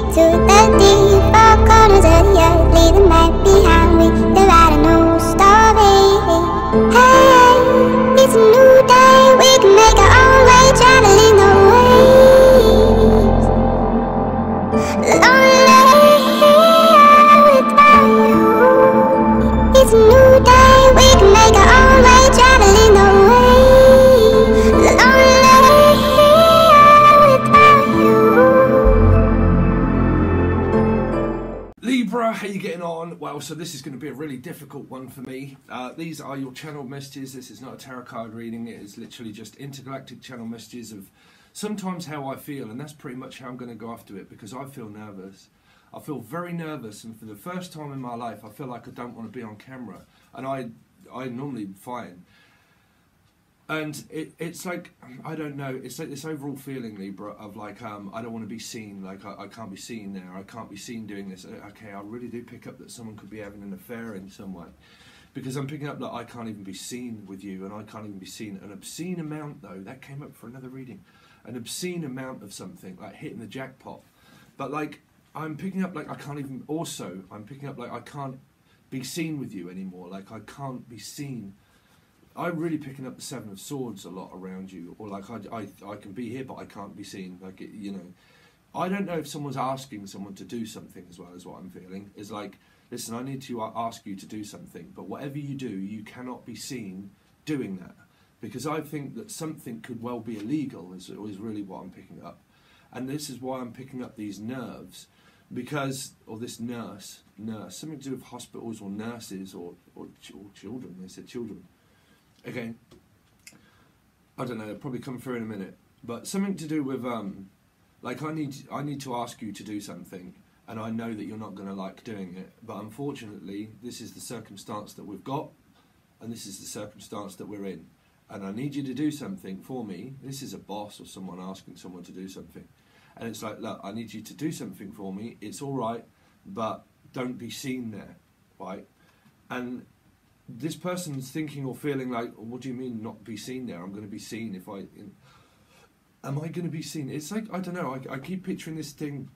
to the deep four corners of the earth, leave the night behind me to write a new story. Hey, it's a new day, we can make our own way, traveling the waves. Lonely without you. It's a new day, we can make our own way, traveling the waves. Lonely without you. Libra, how you getting on? Well, so this is going to be a really difficult one for me. These are your channel messages. This is not a tarot card reading. It is literally just intergalactic channel messages of sometimes how I feel, and that's pretty much how I'm going to go after it, because I feel nervous. I feel very nervous, and for the first time in my life I feel like I don't want to be on camera, and I normally fine. And it's like, I don't know, it's like this overall feeling, Libra, of like, I don't want to be seen, like I can't be seen there, I can't be seen doing this. Okay, I really do pick up that someone could be having an affair in some way, because I'm picking up that I can't even be seen with you, and I can't even be seen. An obscene amount, though, that came up for another reading, an obscene amount of something, like hitting the jackpot. But like, I'm picking up like I can't even, also, I'm picking up like I can't be seen with you anymore, like I can't be seen. I'm really picking up the Seven of Swords a lot around you, or like I can be here but I can't be seen, like it, you know. I don't know if someone's asking someone to do something as well as what I'm feeling. It's like, listen, I need to ask you to do something, but whatever you do, you cannot be seen doing that, because I think that something could well be illegal is really what I'm picking up. And this is why I'm picking up these nerves, because, or this nurse, something to do with hospitals or nurses or children. They said children. Okay, I don't know, they'll probably come through in a minute, but something to do with like I need to ask you to do something, and I know that you're not going to like doing it, but unfortunately this is the circumstance that we've got, and this is the circumstance that we're in, and I need you to do something for me. This is a boss or someone asking someone to do something, and it's like, look, I need you to do something for me. It's all right, but don't be seen there, right? And this person's thinking or feeling like, what do you mean not be seen there? I'm going to be seen if I... Am I going to be seen? It's like, I don't know, I keep picturing this thing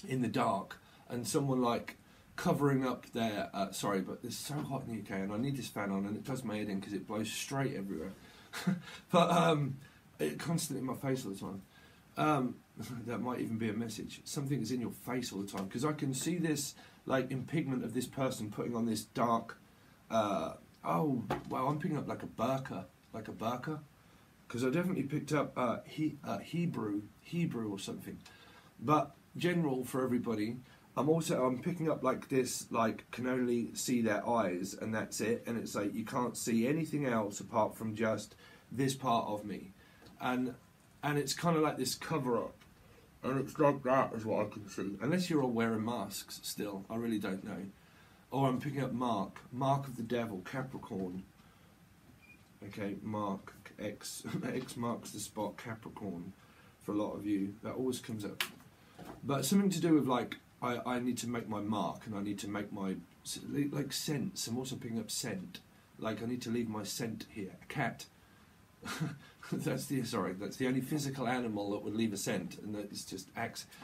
in the dark, and someone like covering up their... sorry, but it's so hot in the UK, and I need this fan on, and it does my head in because it blows straight everywhere. But it constantly in my face all the time. That might even be a message. Something is in your face all the time, because I can see this like impingement of this person putting on this dark... oh, well, I'm picking up like a burqa, because I definitely picked up Hebrew or something. But general for everybody. I'm picking up like this, like can only see their eyes, and that's it. And it's like you can't see anything else apart from just this part of me, and it's kind of like this cover up, and it's like that is what I can see. Unless you're all wearing masks still, I really don't know. Or I'm picking up Mark of the Devil, Capricorn. Okay, Mark, X marks the spot, Capricorn, for a lot of you. That always comes up. But something to do with like, I need to make my mark, and I need to make my, like scents. I'm also picking up scent. Like I need to leave my scent here. A cat. That's the only physical animal that would leave a scent, and that is just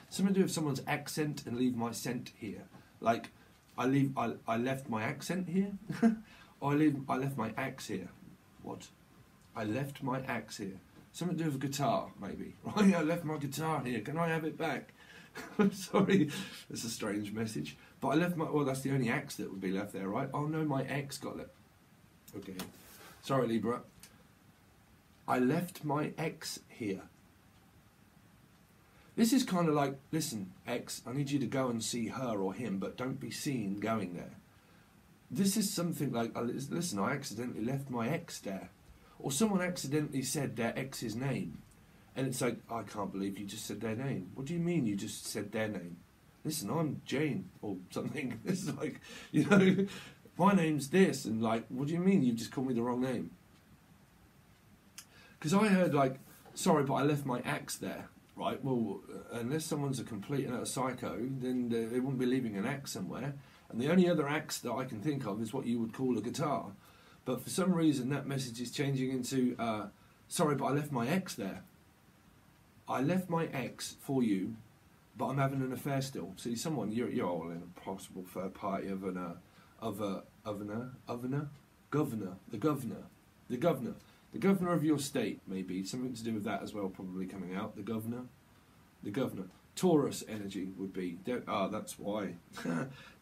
something to do with someone's accent and leave my scent here. Like, I left my accent here? I left my axe here. What? I left my axe here. Something to do with a guitar, maybe. Right, I left my guitar here. Can I have it back? Sorry, it's a strange message. But I left my... Well, that's the only axe that would be left there, right? Oh no, my ex got it. Okay. Sorry, Libra. I left my ex here. This is kind of like, listen, ex, I need you to go and see her or him, but don't be seen going there. This is something like, listen, I accidentally left my ex there. Or someone accidentally said their ex's name. And it's like, I can't believe you just said their name. What do you mean you just said their name? Listen, I'm Jane, or something. This is like, you know, my name's this, and like, what do you mean you just called me the wrong name? Because I heard like, sorry, but I left my axe there. Right, well, unless someone's a complete and utter psycho, then they wouldn't be leaving an axe somewhere. And the only other axe that I can think of is what you would call a guitar. But for some reason, that message is changing into, sorry, but I left my ex there. I left my ex for you, but I'm having an affair still. See, someone, you're all in a possible third party of the governor of your state, maybe something to do with that as well, probably coming out. The governor. Taurus energy would be. That's why.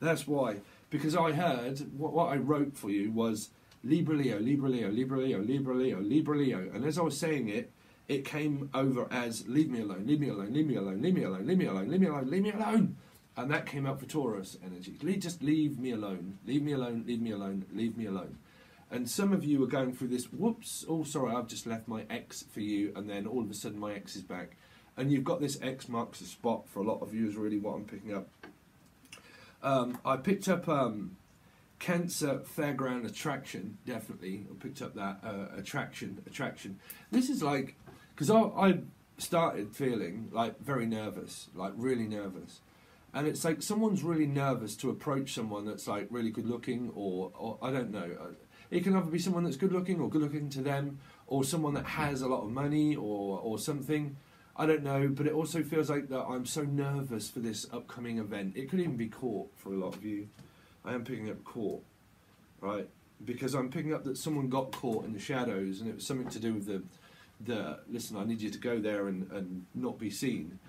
That's why. Because I heard what I wrote for you was Libra, Leo, Libra, Leo, Libra, Leo, Libra, Leo, Libra, Leo, and as I was saying it, it came over as leave me alone, leave me alone, leave me alone, leave me alone, leave me alone, leave me alone, leave me alone. And that came up for Taurus energy. Just leave me alone, leave me alone, leave me alone, leave me alone. And some of you are going through this, whoops, oh sorry, I've just left my ex for you, and then all of a sudden my ex is back. And you've got this X marks the spot for a lot of you is really what I'm picking up. I picked up Cancer Fairground Attraction, definitely. I picked up that attraction. This is like, because I started feeling like very nervous, like really nervous. And it's like someone's really nervous to approach someone that's like really good looking, or I don't know. It can either be someone that's good looking or good looking to them, or someone that has a lot of money or something. I don't know, but it also feels like that I'm so nervous for this upcoming event. It could even be court for a lot of you. I am picking up court, right? Because I'm picking up that someone got caught in the shadows, and it was something to do with the listen, I need you to go there and not be seen.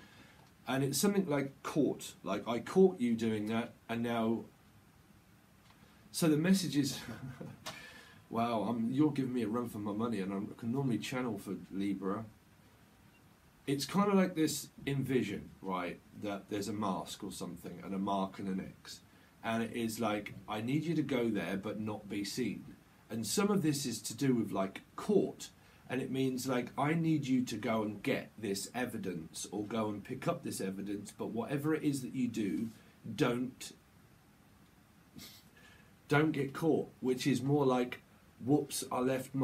And it's something like caught, like I caught you doing that, and now... So the message is, wow, you're giving me a run for my money, and I can normally channel for Libra. It's kind of like this envision, right, that there's a mask or something, and a mark and an X. And it is like, I need you to go there but not be seen. And some of this is to do with like court. And it means like, I need you to go and get this evidence, or go and pick up this evidence, but whatever it is that you do, don't get caught. Which is more like, whoops, I left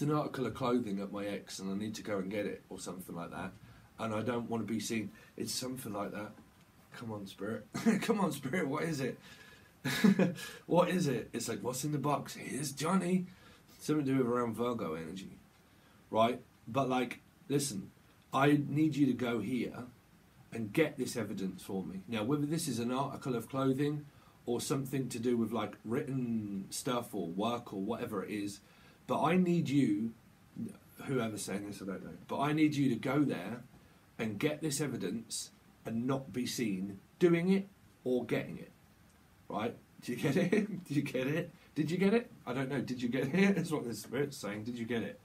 an article of clothing at my ex and I need to go and get it, or something like that, and I don't want to be seen. It's something like that. Come on, Spirit. Come on, Spirit, what is it? What is it? It's like, what's in the box? Here's Johnny. Something to do with around Virgo energy, right? But like, listen, I need you to go here and get this evidence for me. Now, whether this is an article of clothing or something to do with like written stuff or work or whatever it is, but I need you, whoever's saying this, I don't know, but I need you to go there and get this evidence and not be seen doing it or getting it, right? Do you get it? Do you get it? Did you get it? I don't know. Did you get it? That's what the Spirit's saying. Did you get it?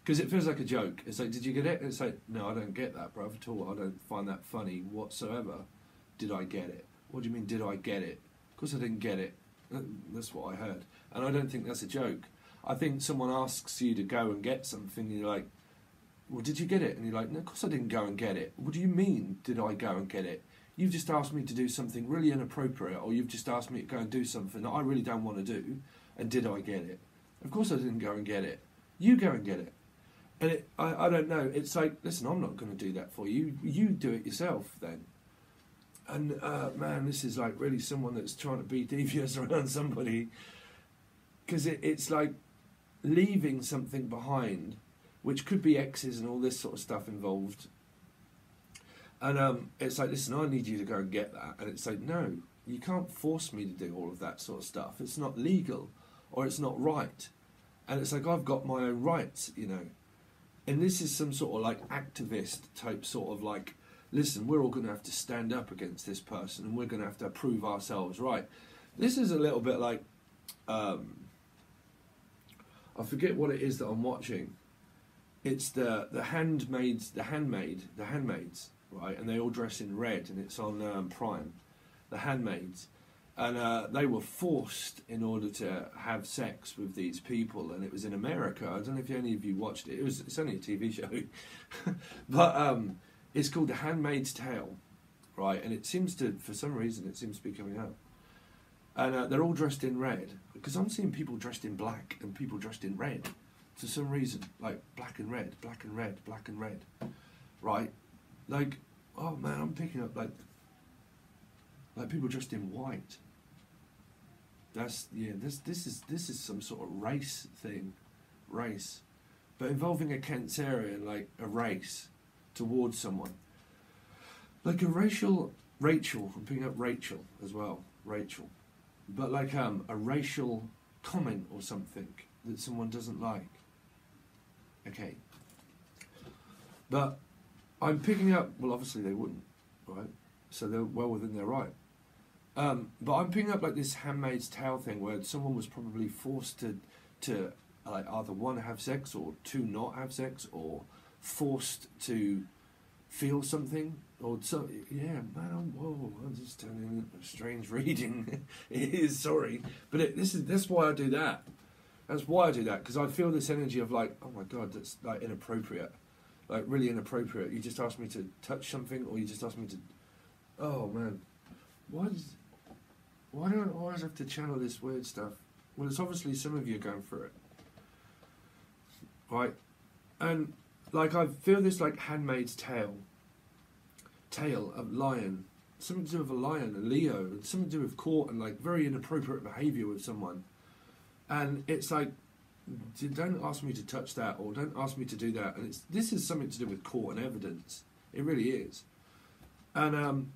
Because it feels like a joke. It's like, did you get it? And it's like, no, I don't get that, bro, at all. I don't find that funny whatsoever. Did I get it? What do you mean, did I get it? Of course I didn't get it. That's what I heard. And I don't think that's a joke. I think someone asks you to go and get something, and you're like, well, did you get it? And you're like, no, of course I didn't go and get it. What do you mean, did I go and get it? You've just asked me to do something really inappropriate, or you've just asked me to go and do something that I really don't want to do, and did I get it? Of course I didn't go and get it. You go and get it. And I don't know, it's like, listen, I'm not going to do that for you. You do it yourself then. And man, this is like really someone that's trying to be devious around somebody. Because it's like leaving something behind, which could be exes and all this sort of stuff involved. And it's like, listen, I need you to go and get that. And it's like, no, you can't force me to do all of that sort of stuff. It's not legal, or it's not right. And it's like, I've got my own rights, you know. And this is some sort of like activist type sort of like, listen, we're all going to have to stand up against this person, and we're going to have to prove ourselves right. This is a little bit like, I forget what it is that I'm watching. It's the handmaids, right? And they all dress in red, and it's on Prime. The handmaids. And they were forced in order to have sex with these people, and it was in America. I don't know if any of you watched it. It's only a TV show, but it's called The Handmaid's Tale, right? And it seems to, for some reason, it seems to be coming up. And they're all dressed in red, because I'm seeing people dressed in black and people dressed in red for some reason, like black and red, black and red, black and red, right? Like, oh man, I'm picking up like people dressed in white. That's, yeah, this is some sort of race thing, but involving a Cancerian, like a race, towards someone. Like a Rachel, I'm picking up Rachel as well, Rachel. But like a racial comment or something that someone doesn't like. Okay. But I'm picking up, well obviously they wouldn't, right? So they're well within their right. But I'm picking up like this Handmaid's Tale thing where someone was probably forced to like either one, have sex, or two, not have sex, or forced to feel something, or so. Yeah, man. I'm just telling a strange reading. It is, sorry, but that's why I do that. That's why I do that, because I feel this energy of like, oh my god, that's like inappropriate, like really inappropriate. You just asked me to touch something, or you just asked me to. Oh man, why do I always have to channel this weird stuff? Well, it's obviously some of you are going through it, right? And like I feel this like Handmaid's Tale of lion, something to do with a lion, a Leo, and something to do with court and like very inappropriate behaviour with someone. And it's like, don't ask me to touch that, or don't ask me to do that. And this is something to do with court and evidence. It really is. And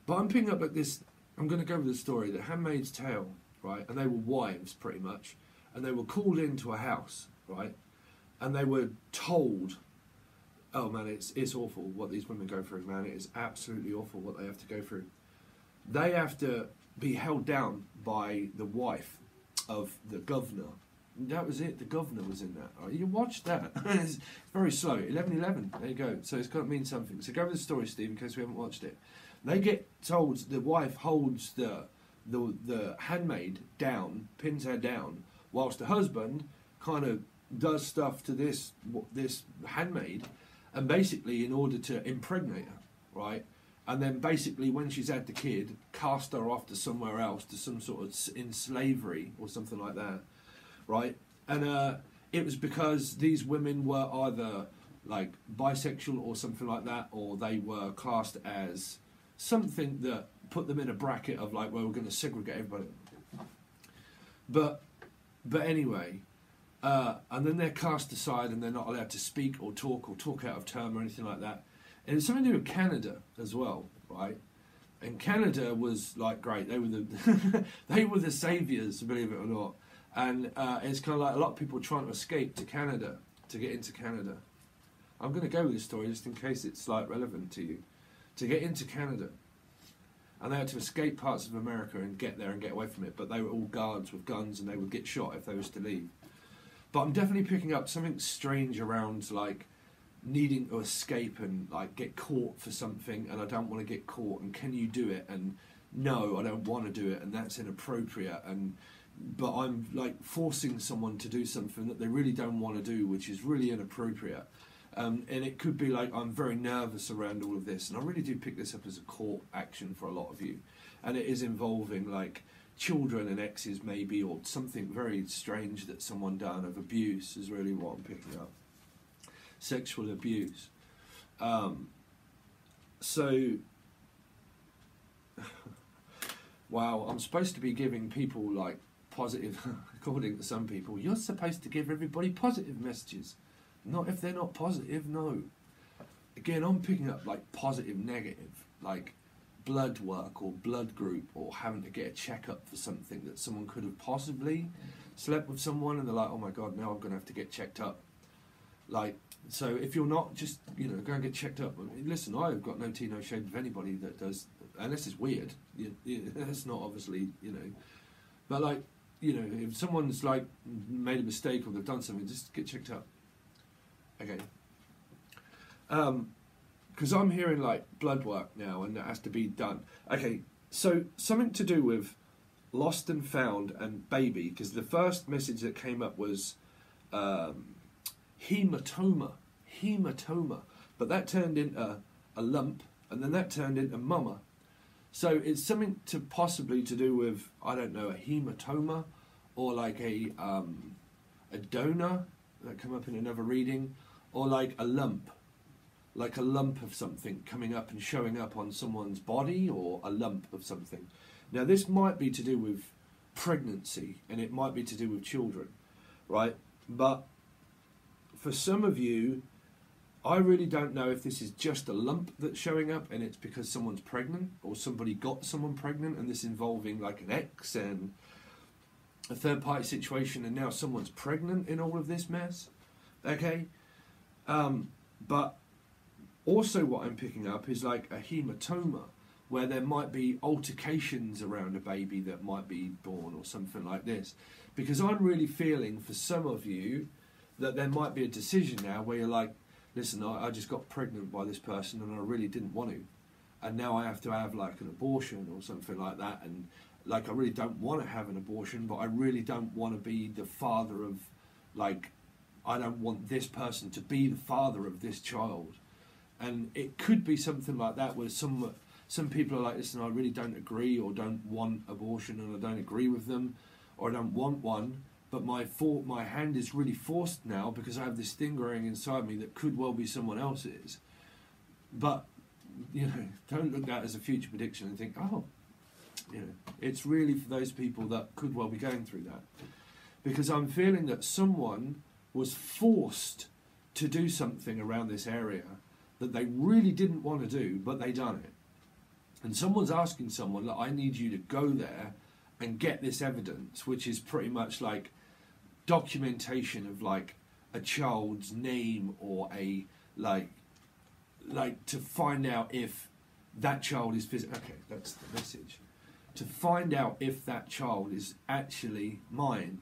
but I'm picking up like this. I'm going to go with the story, the Handmaid's Tale, right? And they were wives, pretty much, and they were called into a house, right? And they were told, oh man, it's awful what these women go through, man. It is absolutely awful what they have to go through. They have to be held down by the wife of the governor. That was it. The governor was in that. Right? You watched that. It's very slow. 11:11. There you go. So it's got to mean something. So go with the story, Steve, in case we haven't watched it. They get told, the wife holds the handmaid down, pins her down, whilst the husband kind of does stuff to this handmaid, and basically in order to impregnate her, right? And then basically when she's had the kid, cast her off to somewhere else, to some sort of in slavery or something like that, right? And it was because these women were either like bisexual or something like that, or they were classed as something that put them in a bracket of like, well, we're going to segregate everybody. But anyway, and then they're cast aside and they're not allowed to speak or talk out of term or anything like that. And it's something to do with Canada as well, right? And Canada was like great. They were the they were the saviours, believe it or not. And it's kind of like a lot of people trying to escape to Canada, to get into Canada. I'm going to go with this story just in case it's like relevant to you. To get into Canada. And they had to escape parts of America and get there and get away from it. But they were all guards with guns and they would get shot if they was to leave. But I'm definitely picking up something strange around like needing to escape and like get caught for something, and I don't want to get caught, and can you do it? And no, I don't want to do it, and that's inappropriate. But I'm like forcing someone to do something that they really don't want to do, which is really inappropriate. And it could be like I'm very nervous around all of this, and I really do pick this up as a court action for a lot of you, and it is involving like children and exes maybe, or something very strange that someone done of abuse is really what I'm picking up. Sexual abuse. So wow, I'm supposed to be giving people like positive, according to some people, you're supposed to give everybody positive messages. Not if they're not positive, no. Again, I'm picking up like positive, negative, like blood work or blood group, or having to get a checkup for something that someone could have possibly slept with someone and they're like, oh my god, now I'm going to have to get checked up. Like, so if you're not, just, you know, go and get checked up. I mean, listen, I've got no tea, no shade of anybody that does, unless it's weird. That's not obviously, you know. But like, you know, if someone's like made a mistake or they've done something, just get checked up. Okay. Because I'm hearing like blood work now and that has to be done. Okay, so something to do with lost and found and baby, because the first message that came up was hematoma, but that turned into a lump, and then that turned into mama. So it's something to possibly to do with, I don't know, a hematoma, or like a donor that come up in another reading, or like a lump of something coming up and showing up on someone's body, or a lump of something. Now this might be to do with pregnancy, and it might be to do with children, right? But for some of you, I really don't know if this is just a lump that's showing up and it's because someone's pregnant or somebody got someone pregnant and this involving like an ex and a third party situation and now someone's pregnant in all of this mess. Okay? But also what I'm picking up is like a hematoma where there might be altercations around a baby that might be born or something like this. Because I'm really feeling for some of you that there might be a decision now where you're like, listen, I just got pregnant by this person and I really didn't want to. And now I have to have like an abortion or something like that. And like, I really don't want to have an abortion, but I really don't want to be the father of, like, I don't want this person to be the father of this child. And it could be something like that where some people are like, listen, I really don't agree or don't want abortion and I don't agree with them or I don't want one. But my hand is really forced now because I have this thing growing inside me that could well be someone else's. But, you know, don't look at that as a future prediction and think, oh, you know, it's really for those people that could well be going through that. Because I'm feeling that someone was forced to do something around this area that they really didn't want to do, but they done it. And someone's asking someone, look, I need you to go there and get this evidence, which is pretty much like documentation of like a child's name or a like to find out if that child is okay, that's the message. To find out if that child is actually mine.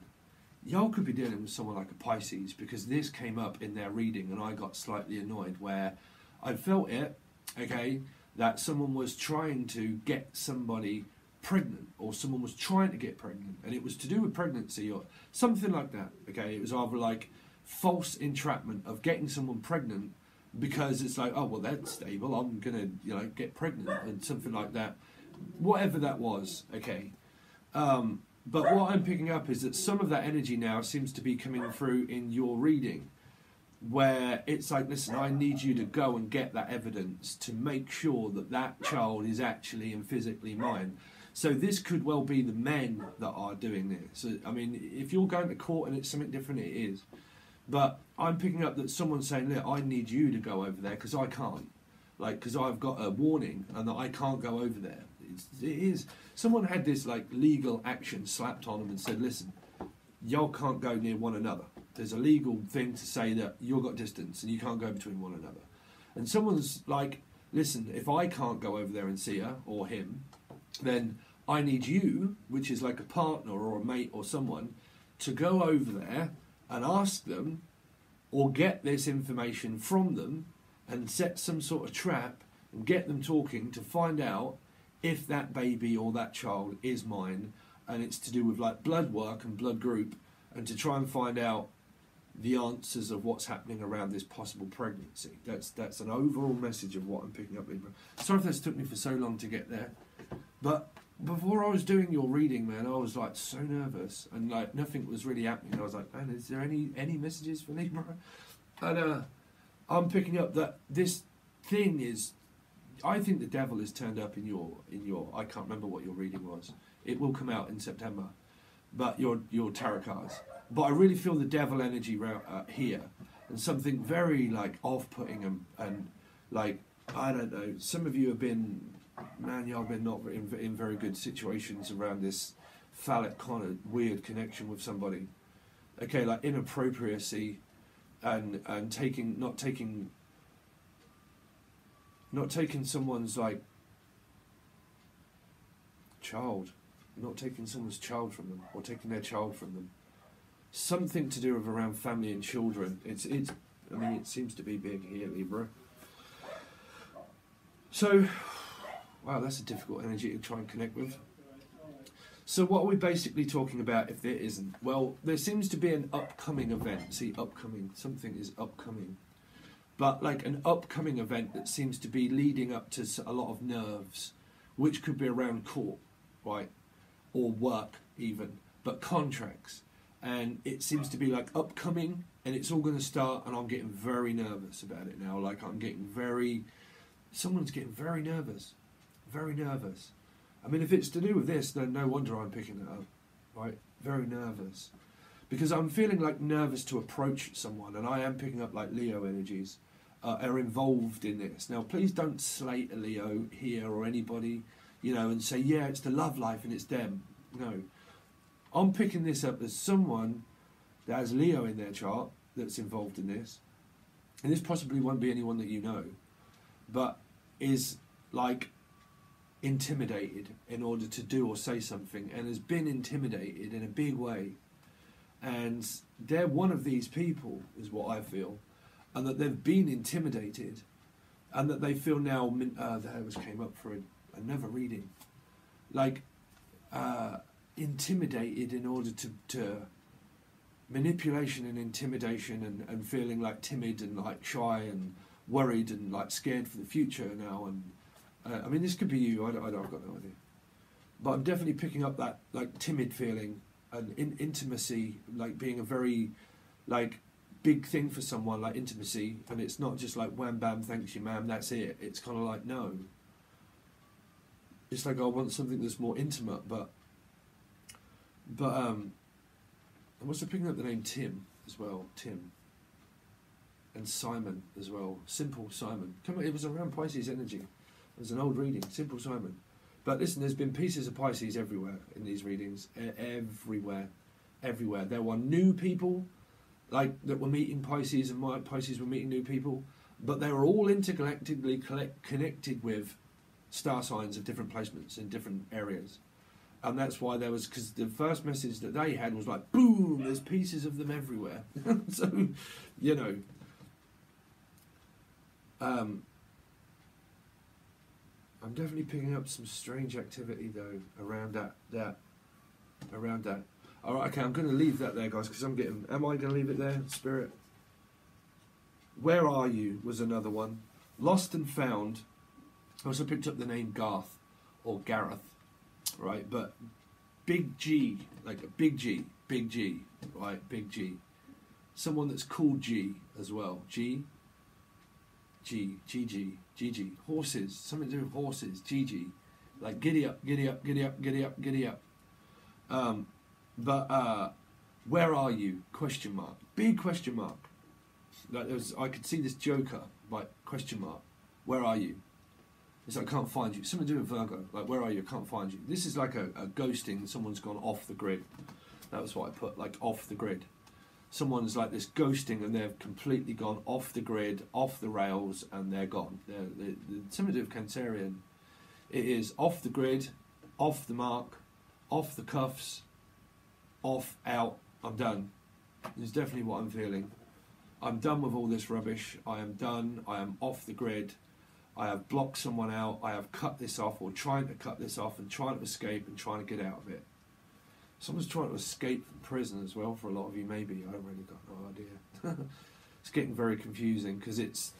Y'all could be dealing with someone like a Pisces because this came up in their reading and I got slightly annoyed where I felt it, okay, that someone was trying to get somebody pregnant or someone was trying to get pregnant and it was to do with pregnancy or something like that. Okay, it was either like false entrapment of getting someone pregnant because it's like, oh well, they're stable, I'm gonna, you know, get pregnant and something like that, whatever that was. Okay, but what I'm picking up is that some of that energy now seems to be coming through in your reading where it's like, listen, I need you to go and get that evidence to make sure that that child is actually and physically mine. So this could well be the men that are doing this. So, I mean, if you're going to court and it's something different, it is. But I'm picking up that someone's saying, look, I need you to go over there because I can't. Like, because I've got a warning and that I can't go over there. It is. Someone had this, like, legal action slapped on them and said, listen, y'all can't go near one another. There's a legal thing to say that you've got distance and you can't go between one another. And someone's like, listen, if I can't go over there and see her or him, then I need you, which is like a partner or a mate or someone, to go over there and ask them or get this information from them and set some sort of trap and get them talking to find out if that baby or that child is mine, and it's to do with like blood work and blood group, and to try and find out the answers of what's happening around this possible pregnancy. That's an overall message of what I'm picking up, Libra. Sorry if this took me for so long to get there, but before I was doing your reading, man, I was like so nervous and like nothing was really happening. I was like, man, is there any messages for Libra? And I'm picking up that this thing is, I think the devil is turned up in your I can't remember what your reading was. It will come out in September, but your tarot cards. But I really feel the devil energy here, and something very like off-putting and like, I don't know. Some of you have been, man, y'all been not in very good situations around this phallic kind of weird connection with somebody. Okay, like inappropriacy, and not taking someone's like child, not taking someone's child from them or taking their child from them. Something to do with around family and children. It's. I mean, it seems to be big here, Libra. So, wow, that's a difficult energy to try and connect with. So what are we basically talking about if there isn't? Well, there seems to be an upcoming event. See, upcoming. Something is upcoming. But like an upcoming event that seems to be leading up to a lot of nerves, which could be around court, right? Or work even, but contracts. And it seems to be like upcoming, and it's all going to start, and I'm getting very nervous about it now. Like someone's getting very nervous. Very nervous. I mean, if it's to do with this, then no wonder I'm picking it up, right? Very nervous. Because I'm feeling like nervous to approach someone, and I am picking up like Leo energies. are involved in this. Now, please don't slate a Leo here or anybody, you know, and say, yeah, it's the love life and it's them. No. I'm picking this up as someone that has Leo in their chart that's involved in this. And this possibly won't be anyone that you know, but is like intimidated in order to do or say something, and has been intimidated in a big way. And they're one of these people, is what I feel, and that they've been intimidated, and that they feel now, that was came up for another reading, like intimidated in order to manipulation and intimidation, and feeling like timid and like shy and worried and like scared for the future now. And I mean, this could be you, I've got no idea, but I'm definitely picking up that like timid feeling and intimacy, like being a very like big thing for someone, like intimacy. And it's not just like wham bam thanks you ma'am, that's it. It's kind of like, no, it's like I want something that's more intimate. But I'm also picking up the name Tim as well, Tim, and Simon as well, Simple Simon. Come on, it was around Pisces energy. It was an old reading, Simple Simon. But listen, there's been pieces of Pisces everywhere in these readings, everywhere. There were new people, like that were meeting Pisces, and my Pisces were meeting new people, but they were all intergalactically connected with star signs of different placements in different areas. And that's why there was, because the first message that they had was like, boom, there's pieces of them everywhere. So, you know, I'm definitely picking up some strange activity though around that. All right, okay, I'm going to leave that there, guys, because am I going to leave it there, Spirit? Where Are You was another one. Lost and Found. I also picked up the name Garth or Gareth, right? But big G, like a big G, right? Big G. Someone that's called G as well. G. Horses, something to do with horses. GG, like giddy up. But where are you? Question mark. Big question mark. Like I could see this Joker. Like question mark. Where are you? It's like I can't find you. Something to do with Virgo. Like where are you? I can't find you. This is like a ghosting. Someone's gone off the grid. That was what I put. Like off the grid. Someone's like this ghosting, and they've completely gone off the grid, off the rails, and they're gone. They're something to do with Cancerian. It is off the grid, off the mark, off the cuffs, off, out. I'm done. It's definitely what I'm feeling. I'm done with all this rubbish. I am done. I am off the grid. I have blocked someone out. I have cut this off, or trying to cut this off, and trying to escape and trying to get out of it. Someone's trying to escape from prison as well for a lot of you, maybe. I don't really got no idea. It's getting very confusing because it's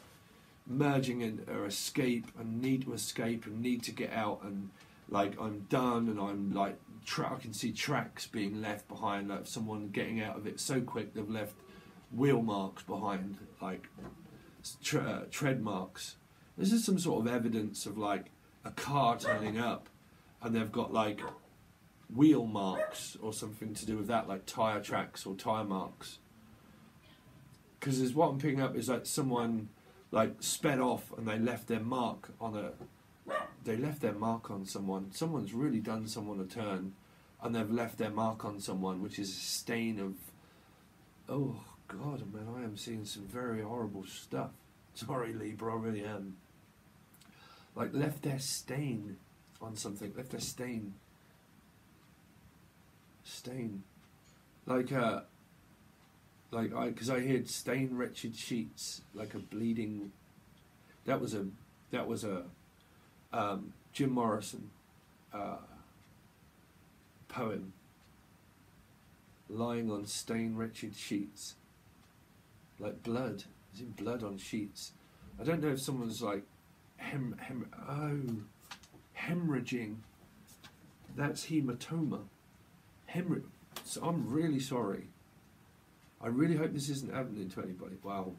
merging in or escape and need to escape and need to get out, and like I'm done, and I'm like I can see tracks being left behind, like someone getting out of it so quick they've left wheel marks behind, like tread marks. This is some sort of evidence of like a car turning up and they've got like wheel marks or something to do with that, like tyre tracks or tyre marks. Because what I'm picking up is like someone like sped off and they left their mark on someone. Someone's really done someone a turn and they've left their mark on someone, which is a stain of, oh God, man, I am seeing some very horrible stuff. Sorry, Libra, I really am. Like left their stain on something, left their stain. Because I heard stain wretched sheets, like a bleeding. That was a Jim Morrison poem. Lying on stain wretched sheets, like blood. Is it blood on sheets? I don't know if someone's like hemorrhaging. That's hematoma. So I'm really sorry. I really hope this isn't happening to anybody. Wow.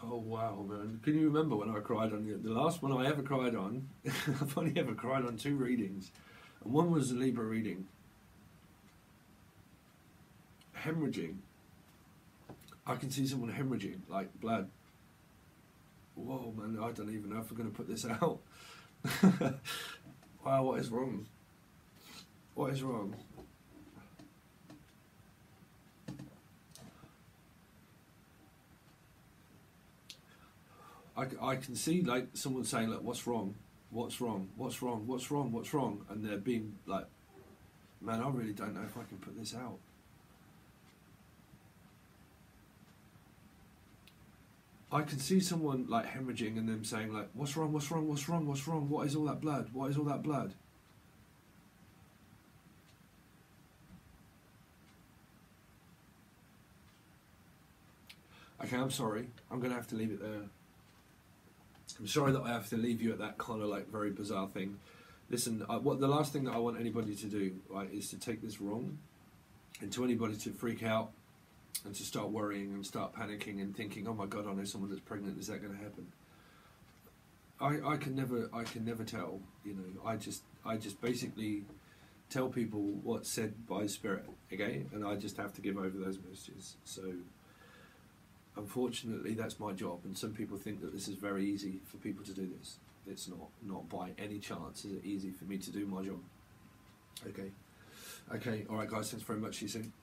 Oh Wow, man. Can you remember when I cried on the last one I ever cried on? I've only ever cried on 2 readings. And one was a Libra reading. Hemorrhaging. I can see someone hemorrhaging, like blood. Whoa, man, I don't even know if we're going to put this out. Wow, what is wrong? What is wrong? I can see like someone saying like, what's wrong? What's wrong? What's wrong? What's wrong? What's wrong? And they're being like, man, I really don't know if I can put this out. I can see someone like hemorrhaging and them saying like, what's wrong? What's wrong? What's wrong? What's wrong? What is all that blood? What is all that blood? Okay, I'm sorry. I'm going to have to leave it there. I'm sorry that I have to leave you at that kind of like very bizarre thing. Listen, what the last thing that I want anybody to do, right, is to take this wrong, and to anybody to freak out and to start worrying and start panicking and thinking, oh my God, I know someone that's pregnant. Is that going to happen? I can never tell. You know, I just basically tell people what's said by Spirit, okay, and I just have to give over those messages. So. Unfortunately, that's my job, and some people think that this is very easy for people to do this. It's not by any chance is it easy for me to do my job. Okay, all right, guys, thanks very much. See you soon.